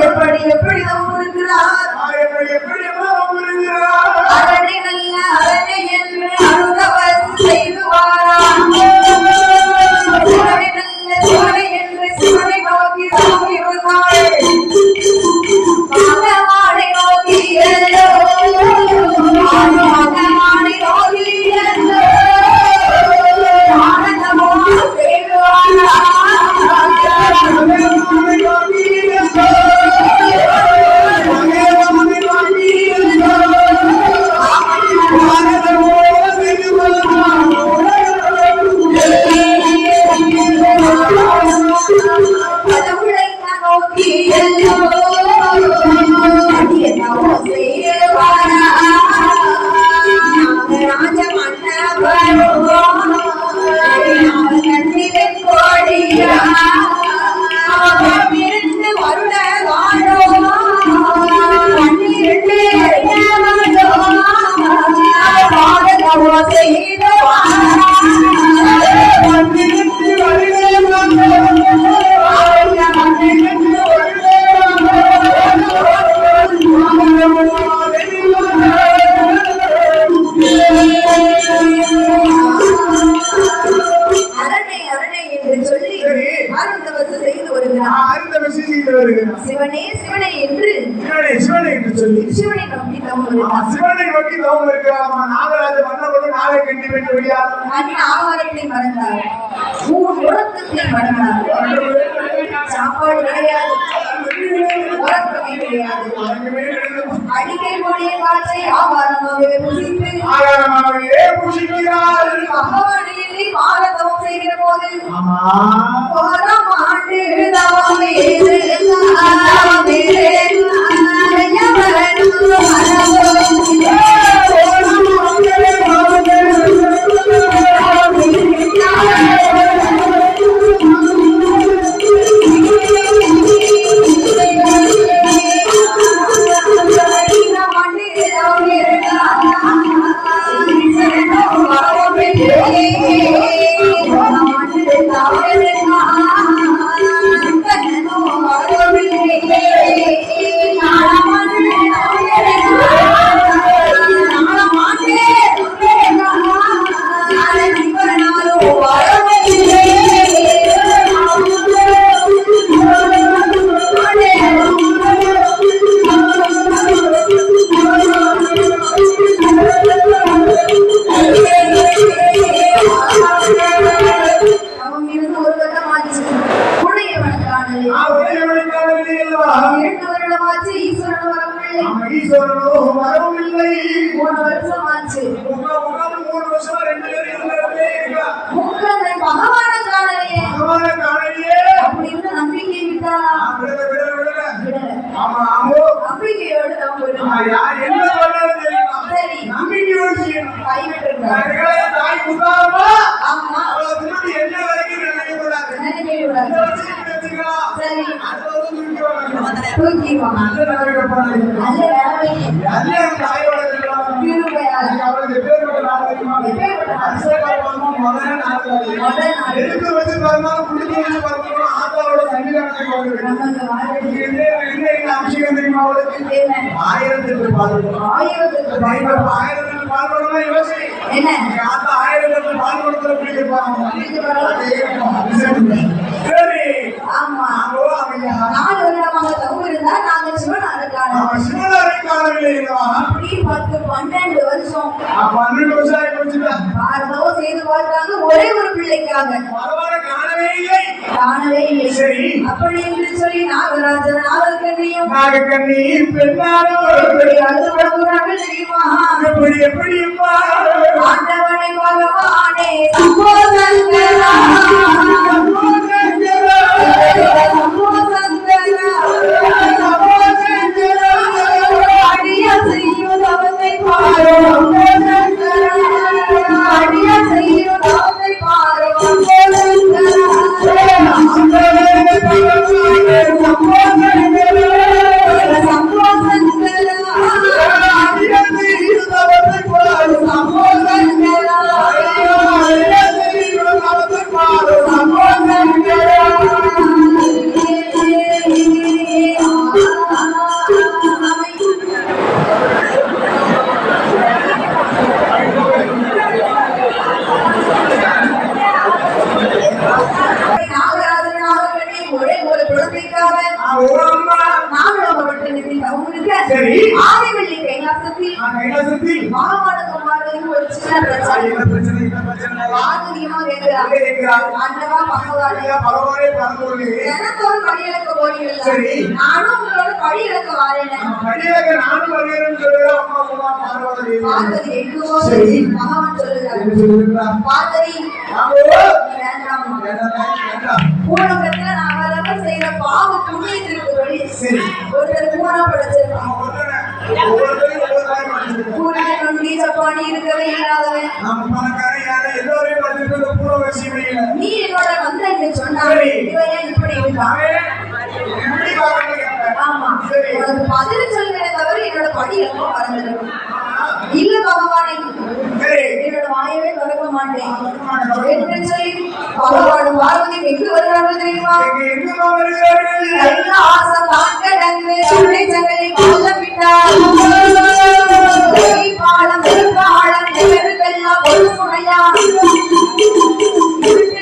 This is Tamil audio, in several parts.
எப்படி எப்படி இருக்கிறார் அரணை நல்ல அரணை என்று அருகவர் செய்துவாராம் சிவனை நல்ல சிவனை என்று சிவனை நோக்கி நோக்கி வந்தாள் மகவானை நோக்கி மகவானை நோக்கி ஆனந்தமோ செய்துவாராம் சிவனே சிவனே என்று சொல்லி சிவனை நோக்கி நாகராஜ மன்னரோடு நாகை கண்டி பெற்று விடியார் ஆவாரத்தை மறந்தார் உறக்கத்தை மறந்தார் சாப்பாடு கிடையாது உறக்கமே கிடையாது அடிக்கை மொழியை காட்சி ஆவாரமாகவே புசிக்கிறார் பகவானிலே பாரதம் செய்கிற போது ஆண்டு தவமே ஒரே ஒரு பிள்ளைக்காக காணவே இல்லை. அப்படி என்று சொல்லி நாகராஜன் நாகக்கண்ணி அழுது படுகிறார்கள் தெரியுமா? எப்படிப்பா ஆண்டவனை பகவானே சம்போதங்கரா அடிய செய்யும் தவத்தை பாரு அடிய செய்யும் தவத்தை பாரு குழந்தைக்காக நாகலோகப்பட்டினத்தில் தவம் இருக்க சரி. ஆதிவள்ளி கைலாசத்தில் மகாபாரதம் ஒரு சின்ன பிரச்சனை ஆதிரியமா கேட்கிறாங்க. ஆண்டவா பகவானே எனக்கு ஒரு படி இழக்க போறீங்களா? சரி. நானும் உங்களோட படி இழக்க வாரேன். பார்வதி எங்குவோ சரி. பகவான் சொல்லுகிறார், பார்வதி வேண்டாம். பூலோகத்துல நான் அவரவர் செய்த பாவ புண்ணியத்திற்கு வழி ஒருத்தர் பூனா படைச்சிருக்கான். பூரன் நொண்டி சப்பானி இருக்கவே இல்லாதவன் நீ என்னோட வந்த என்று சொன்னாரு. இவன் ஏன் இப்படி இருக்கான்? ஆமா, உனக்கு பதில் சொல்கிறத தவிர என்னோட படி எப்போ மறந்துடும். இல்ல பகவானே, என்னோட வாயவே திறக்க மாட்டேன் என்று சொல்லி பகவான் பார்வதி எங்கு வருகிறார்கள் தெரியுமா? கைலாசம் காக்கடங்கு சண்டை சங்கலை கொல்லமிட்டார். பாலம் பாலம் எவருக்கெல்லாம் ஒரு முனையா விட்டு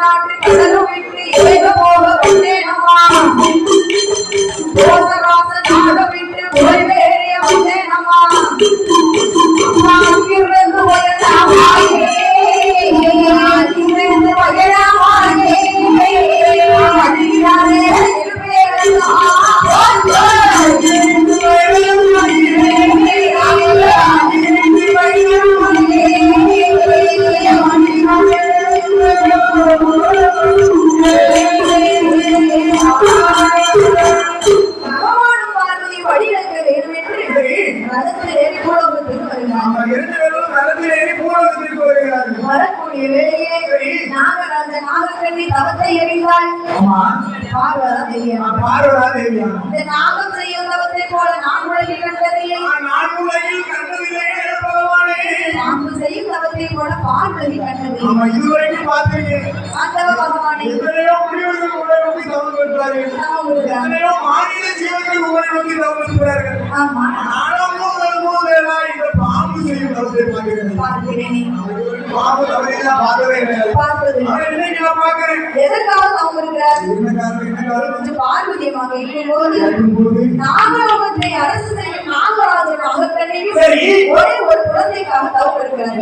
நாட்டு கடலும் விட்டு ஏக போக வந்தேனம்மா. கோசராச நாடு விட்டு ஓய்வேறிய வந்தேனம்மா. அங்கிருந்து உயரமாயே அங்கிருந்து உயரமாயே அதிகாரே வரக்கூடிய வேளையே நாகராஜ நாகக்கண்ணி தவத்தை எறிந்தாள். பார்வதா தேவியா, இந்த நாகம் செய்யும் தவத்தை போல நான் உலகில் கண்டதில்லை. நாகம் செய்யும் தவத்தை போல பார்வதி கண்டதில்லை. ஆண்டவ பகவானே, ஆமா எதற்காக தவம் இருக்கிறார்? பார்வதியமாக இருக்கும்போது நாகலோகத்தை அரசு செய்யும் நாகராஜன் நாகக்கண்ணிக்கு ஒரே ஒரு குழந்தைக்காக தவம் இருக்கிறார்.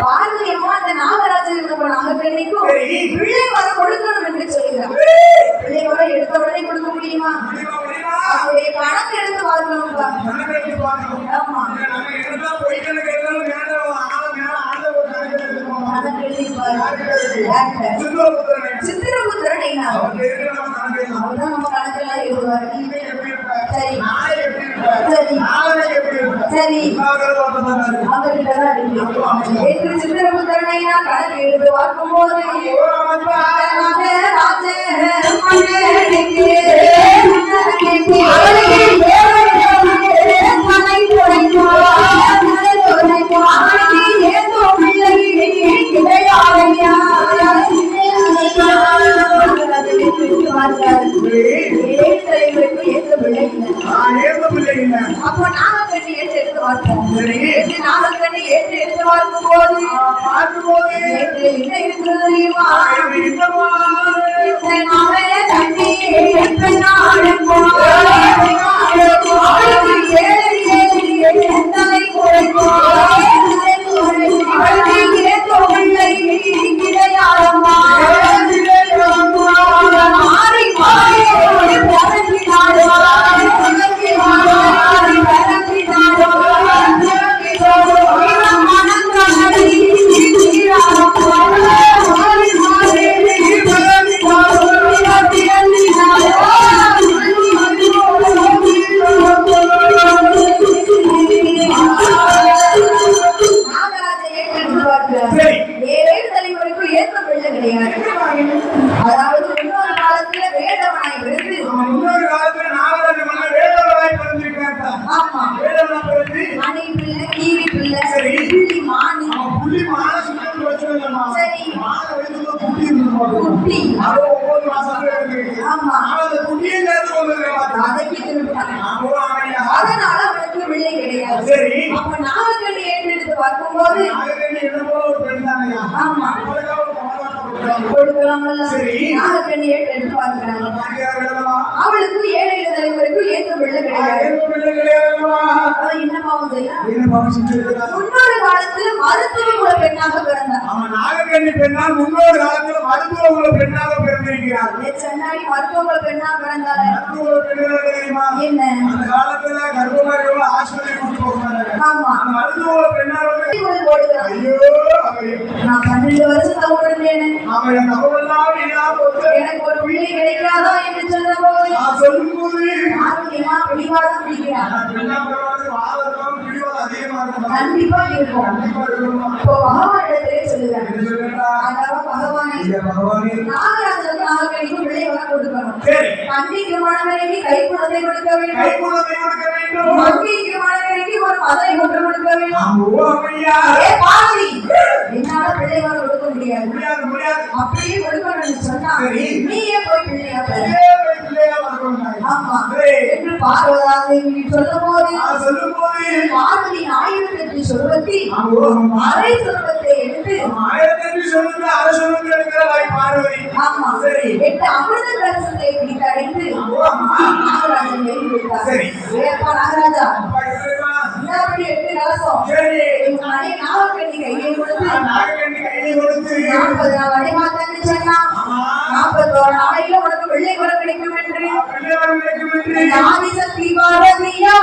பார்வதியம்மா அந்த நாகராஜனுக்கு நாகக்கண்ணிக்கும் பிள்ளை வர கொடுக்கணும் என்று சொல்கிறார். பிள்ளை வர எடுத்த உடனே கொடுக்க முடியுமா? அவருடைய கணக்கு எடுத்து பார்க்கணும்பா. ஆமா, சித்திரபுத்திரன் அவர்தான் நம்ம கணக்கெல்லாம் எழுதுவார். சரி சரி சரி, அவர்கிட்டதான் இருக்கு. சித்திரபுத்திரனை நான் கணக்கு எழுது பார்க்கும்போது அப்போ நாகக்கண்ணி ஏற்று எடுத்து பார்ப்போம். நாகக்கண்ணி ஏற்று எடுத்து பார்க்கும் போது என்ன இருக்கிறது தெரியுமா? அதாவது இன்னொரு காலத்துல வேடவனாய் விழுந்து ஆமா மணி பிள்ளை கீரி பிள்ளை புள்ளி மானி சரி குட்டி ஆமா அதனால அவனுக்கு பிள்ளை கிடையாது. அப்ப நாகக்கண்ணி ஏற்றெடுத்து பார்க்கும்போது நாகக்கண்ணி என்னமோ ஒரு பெண் தானையா? ஆமா அவளுக்காக ஒரு மகவாசம் கொடுக்குறாங்க. கொடுக்கலாமல்ல. சரி. நாகக்கண்ணி ஏற்றெடுத்து பார்க்கிறாங்க. பாக்கியார் வேணுமா? அவளுக்கு 7 தலைவருக்கு ஏத்த பிள்ளை கிடையாது. ஏன் பிள்ளை கிடையாதுமா? அவன் என்ன பாவம் செய்யலாம்? என்ன பாவம் செஞ்சிருக்கிறா? முன்னொரு காலத்துல மருத்துவ குல பெண்ணாக பிறந்தார். அவன் நாகக்கண்ணி பெண்ணால் முன்னோரு காலத்துல மருத்துவ உள்ள பெண்ணாக பிறந்திருக்கிறார். சென்னாடி மருத்துவ குல பெண்ணாக பிறந்தால மருத்துவ உள்ள பெண்கள் தெரியுமா? என்ன அந்த காலத்துல கர்ப்பமாரியவங்க ஆஸ்பத்திரி கூட்டு போவாங்க. ஆமா அந்த மருத்துவ உள்ள பெண்ணால் ஓடுகிறான். ஐயோ ஐயோ. நான் 12 வருஷம் தவறுந்தேன். அவன் என் தகவல்லாம் இல்லாம போச்சு. எனக்கு ஒரு பிள்ளை கிடைக்காதா என்று சொன்ன போது நான் சொல்லும்போது ஆரோக்கியமா பிடிவாதம் பிடிக்கிறான். நான் பெண்ணா பிறவாது வாதம் பிடிவாதம் அதிகமா இருக்கும். கண்டிப்பா இருக்கும். கண்டிப்பா இருக்குமா? இப்போ பகவானிடத்திலே சொல்லுறாங்க. என்ன சொல்றா? அதாவது பகவானே ஐயா பகவானே. நாகராஜனுக்கு நாகக்கண்ணிக்கு பிள்ளை வர கொடுக்கணும். சரி. கண்ணிக்கு மணவரைக்கு கைக்குழந்தை கொடுக்க வேண்டும். கைக்குழந்தை கொடுக்க வேண்டும். மங்கைக்கு மணவரைக்கு ஒரு மதுரை கொண்டு கொடுக்க வேண்டும். ஆமா ஐயா. ஏ பாவி, என்னால பிள்ளை வர கொடுக்க முடியாது. முடியாது முடியாது. அப்படியே கொடுக்கணும்னு சொன்னா சரி. நீயே போய் பிள்ளையா பெறு. ஏய் பிள்ளையா வரணும். ஆமா சரி. என்று பார்வதாதேவி சொல்லும் போது நான் சொல்லும்போது பார்வதி 1008 சொர்க்கத்தி ஆமா. அரை சொர்க்கத்தை எடுத்து 1008 சொல்லுங்க அரசனுக்கு எடுக்கிறாய் பார்வதி. ஆமா சரி. 8 அமிர்த கலசத்தை பிடித்து அடைந்து ஆமா. நாகராஜன் எழுதி விட்டார். சரி. ஏப்பா நாகராஜா, அப்பா இறைவா. இந்தாப்படி 8 கலசம் சரி. எங்க மனை நாகக்கண்ணி கையை கொடுத்து நாகக்கண்ணி கையை கொடுத்து 40 நாள் வழிமாத்தன்னு சொன்னா ஆமா. 41 நாளையில உனக்கு வெள்ளை வர கிடைக்கும் என்று பிள்ளை வர கிடைக்கும் என்று ஆதிசக்தி பாரதியா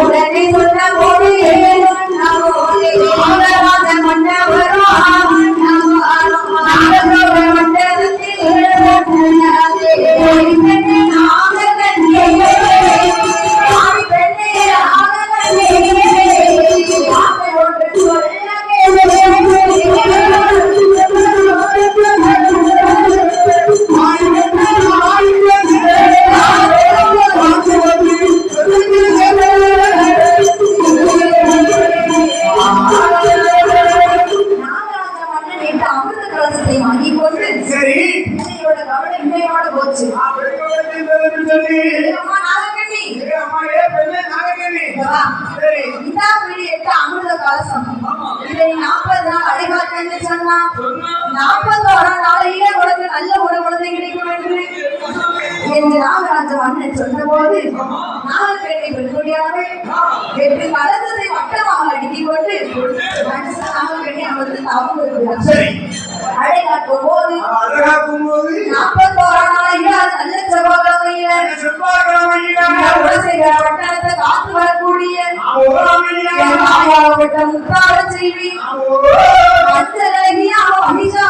உடனே சொன்ன போது நாகராஜ மன்னவரா அமிர்த கலசத்தை வாங்கி கொண்டு சரி. பிள்ளையோட கவலை இன்னையோட போச்சு. சொல்லி அம்மா நாகக்கண்ணி, அம்மா ஏ பெண்ணே நாகக்கண்ணி. இங்க வா. சரி. இந்தா பிடி 8 அமிர்த கலசம். இதை நீ 40 நாள் அடைகாத்தன்னு சொன்னா 41 நாளையிலே உனக்கு நல்ல ஒரு குழந்தை கிடைக்கும் என்று நாகராஜ மன்னன் சொன்னபோது நாகக்கண்ணி பெண்குடியானவள் 8 கலசத்தை வட்டமாக அடுக்கிக் கொண்டு மனுஷன் நாகக்கண்ணி அமர்ந்து தவம் வருகிறார். சரி. அடைகாக்கும் போது அழகாக்கும் போது 41 நாளையில நல்ல செவ்வாய்க்கிழமையில செவ்வாய்க்கிழமையில குலசேகர வட்டத்தை காத்து வரக்கூடிய ஆமா. முத்தார செய்வி ஆமா. அஞ்சலகியா அபிஷா